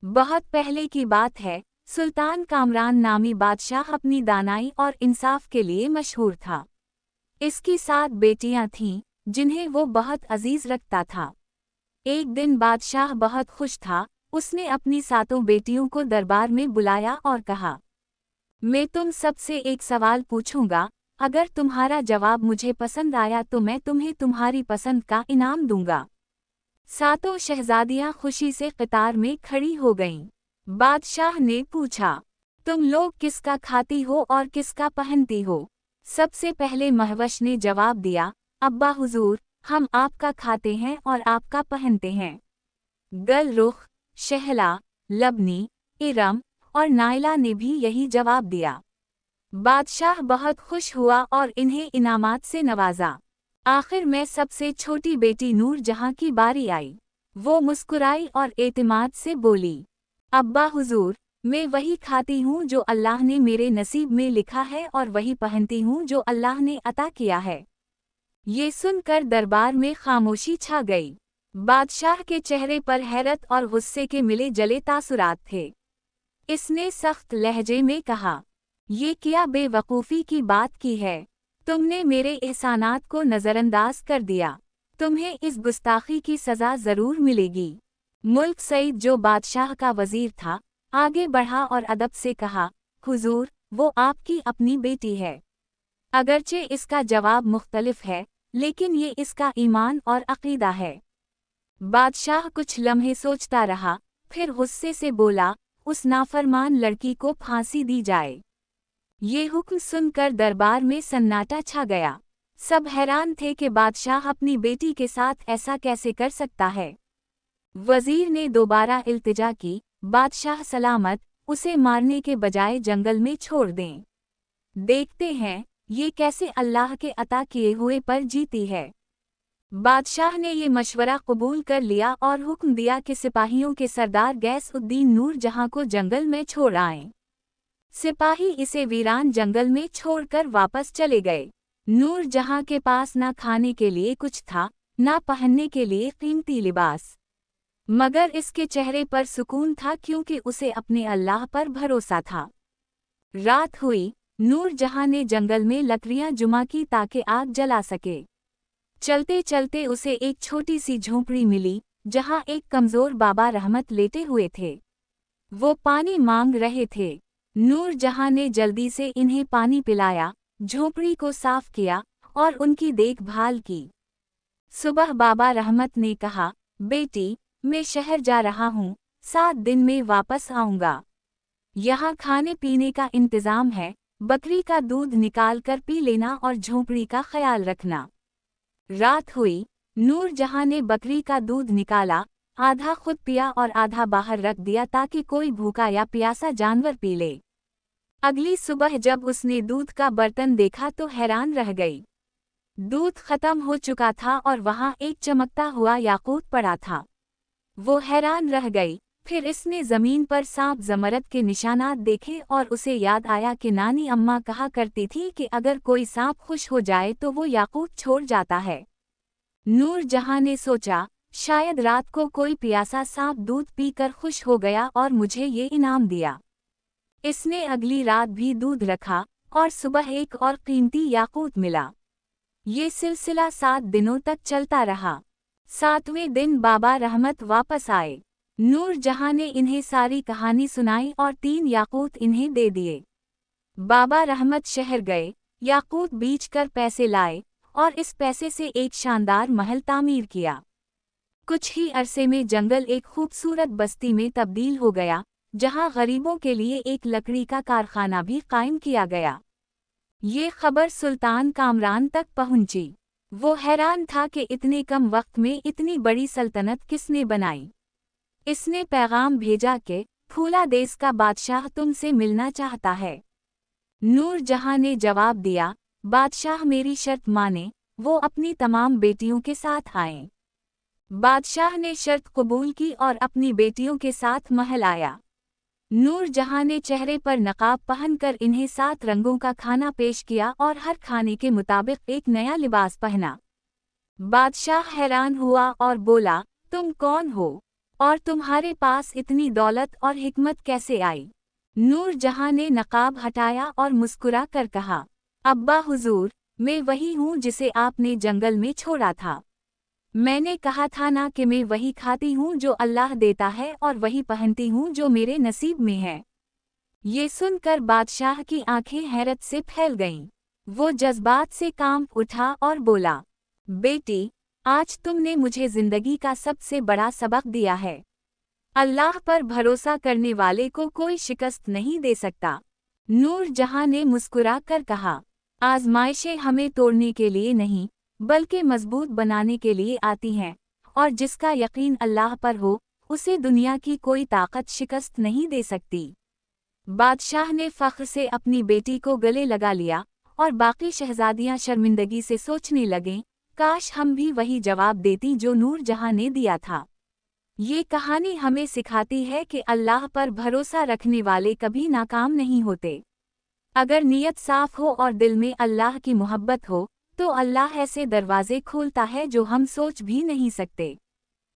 बहुत पहले की बात है, सुल्तान कामरान नामी बादशाह अपनी दानाई और इंसाफ के लिए मशहूर था। इसकी 7 बेटियां थीं, जिन्हें वो बहुत अजीज रखता था। एक दिन बादशाह बहुत खुश था। उसने अपनी 7 बेटियों को दरबार में बुलाया और कहा, मैं तुम सबसे एक सवाल पूछूंगा, अगर तुम्हारा जवाब मुझे पसंद आया तो मैं तुम्हें तुम्हारी पसंद का इनाम दूंगा। 7 शहजादियां खुशी से कतार में खड़ी हो गईं। बादशाह ने पूछा, तुम लोग किसका खाती हो और किसका पहनती हो? सबसे पहले महवश ने जवाब दिया, अब्बा हुजूर, हम आपका खाते हैं और आपका पहनते हैं। गलरुख, शहला, लबनी, इरम और नाइला ने भी यही जवाब दिया। बादशाह बहुत खुश हुआ और इन्हें इनामात से नवाजा। आखिर में सबसे छोटी बेटी नूर जहां की बारी आई। वो मुस्कुराई और एतमाद से बोली, अब्बा हुजूर, मैं वही खाती हूँ जो अल्लाह ने मेरे नसीब में लिखा है और वही पहनती हूँ जो अल्लाह ने अता किया है। ये सुनकर दरबार में खामोशी छा गई। बादशाह के चेहरे पर हैरत और गुस्से के मिले जले तासुरात थे। इसने सख्त लहजे में कहा, ये क्या बेवकूफ़ी की बात की है? तुमने मेरे एहसानात को नज़रअंदाज कर दिया। तुम्हें इस गुस्ताखी की सज़ा ज़रूर मिलेगी। मुल्क सईद, जो बादशाह का वज़ीर था, आगे बढ़ा और अदब से कहा, हुजूर, वो आपकी अपनी बेटी है। अगरचे इसका जवाब मुख्तलिफ है, लेकिन ये इसका ईमान और अक़ीदा है। बादशाह कुछ लम्हे सोचता रहा, फिर गुस्से से बोला, उस नाफरमान लड़की को फांसी दी जाए। ये हुक्म सुनकर दरबार में सन्नाटा छा गया। सब हैरान थे कि बादशाह अपनी बेटी के साथ ऐसा कैसे कर सकता है। वज़ीर ने दोबारा इल्तिजा की, बादशाह सलामत, उसे मारने के बजाय जंगल में छोड़ दें। देखते हैं, ये कैसे अल्लाह के अता किए हुए पर जीती है। बादशाह ने ये मशवरा कबूल कर लिया और हुक्म दिया कि सिपाहियों के सरदार गैस उद्दीन नूर जहां को जंगल में छोड़ आएं। सिपाही इसे वीरान जंगल में छोड़कर वापस चले गए। नूर जहां के पास ना खाने के लिए कुछ था, ना पहनने के लिए कीमती लिबास, मगर इसके चेहरे पर सुकून था क्योंकि उसे अपने अल्लाह पर भरोसा था। रात हुई। नूर जहां ने जंगल में लकड़ियां जुमा की ताकि आग जला सके। चलते चलते उसे एक छोटी सी झोंपड़ी मिली, जहां एक कमजोर बाबा रहमत लेटे हुए थे। वो पानी मांग रहे थे। नूर जहां ने जल्दी से इन्हें पानी पिलाया, झोंपड़ी को साफ किया और उनकी देखभाल की। सुबह बाबा रहमत ने कहा, बेटी, मैं शहर जा रहा हूँ, 7 दिन में वापस आऊँगा। यहाँ खाने पीने का इंतज़ाम है, बकरी का दूध निकाल कर पी लेना और झोंपड़ी का ख्याल रखना। रात हुई। नूर जहां ने बकरी का दूध निकाला, आधा खुद पिया और आधा बाहर रख दिया ताकि कोई भूखा या प्यासा जानवर पी ले। अगली सुबह जब उसने दूध का बर्तन देखा तो हैरान रह गई। दूध खत्म हो चुका था और वहां एक चमकता हुआ याकूत पड़ा था। वो हैरान रह गई। फिर इसने ज़मीन पर सांप ज़मरद के निशानात देखे और उसे याद आया कि नानी अम्मा कहा करती थी कि अगर कोई सांप खुश हो जाए तो वो याकूत छोड़ जाता है। नूर जहां ने सोचा, शायद रात को कोई प्यासा सांप दूध पीकर खुश हो गया और मुझे ये इनाम दिया। इसने अगली रात भी दूध रखा और सुबह एक और कीमती याकूत मिला। ये सिलसिला 7 दिनों तक चलता रहा। 7वें दिन बाबा रहमत वापस आए। नूर जहां ने इन्हें सारी कहानी सुनाई और 3 याकूत इन्हें दे दिए। बाबा रहमत शहर गए, याकूत बीच कर पैसे लाए और इस पैसे से एक शानदार महल तामीर किया। कुछ ही अरसे में जंगल एक खूबसूरत बस्ती में तब्दील हो गया, जहां गरीबों के लिए एक लकड़ी का कारखाना भी कायम किया गया। ये खबर सुल्तान कामरान तक पहुंची। वो हैरान था कि इतने कम वक्त में इतनी बड़ी सल्तनत किसने बनाई। इसने पैगाम भेजा कि फूला देश का बादशाह तुमसे मिलना चाहता है। नूर जहां ने जवाब दिया, बादशाह मेरी शर्त माने, वो अपनी तमाम बेटियों के साथ आएं। बादशाह ने शर्त कबूल की और अपनी बेटियों के साथ महल आया। नूर जहां ने चेहरे पर नकाब पहनकर इन्हें 7 रंगों का खाना पेश किया और हर खाने के मुताबिक एक नया लिबास पहना। बादशाह हैरान हुआ और बोला, तुम कौन हो और तुम्हारे पास इतनी दौलत और हिकमत कैसे आई? नूर जहां ने नकाब हटाया और मुस्कुरा कर कहा, अब्बा हुजूर, मैं वही हूँ जिसे आपने जंगल में छोड़ा था। मैंने कहा था ना कि मैं वही खाती हूँ जो अल्लाह देता है और वही पहनती हूँ जो मेरे नसीब में है। ये सुनकर बादशाह की आंखें हैरत से फैल गईं। वो जज्बात से कांप उठा और बोला, बेटी, आज तुमने मुझे जिंदगी का सबसे बड़ा सबक दिया है। अल्लाह पर भरोसा करने वाले को कोई शिकस्त नहीं दे सकता। नूर जहां ने मुस्कुरा कर कहा, आजमाइशें हमें तोड़ने के लिए नहीं, बल्कि मजबूत बनाने के लिए आती हैं, और जिसका यकीन अल्लाह पर हो, उसे दुनिया की कोई ताकत शिकस्त नहीं दे सकती। बादशाह ने फख्र से अपनी बेटी को गले लगा लिया और बाकी शहजादियां शर्मिंदगी से सोचने लगें, काश हम भी वही जवाब देती जो नूर जहां ने दिया था। ये कहानी हमें सिखाती है कि अल्लाह पर भरोसा रखने वाले कभी नाकाम नहीं होते। अगर नीयत साफ हो और दिल में अल्लाह की मोहब्बत हो, तो अल्लाह ऐसे दरवाजे खोलता है जो हम सोच भी नहीं सकते।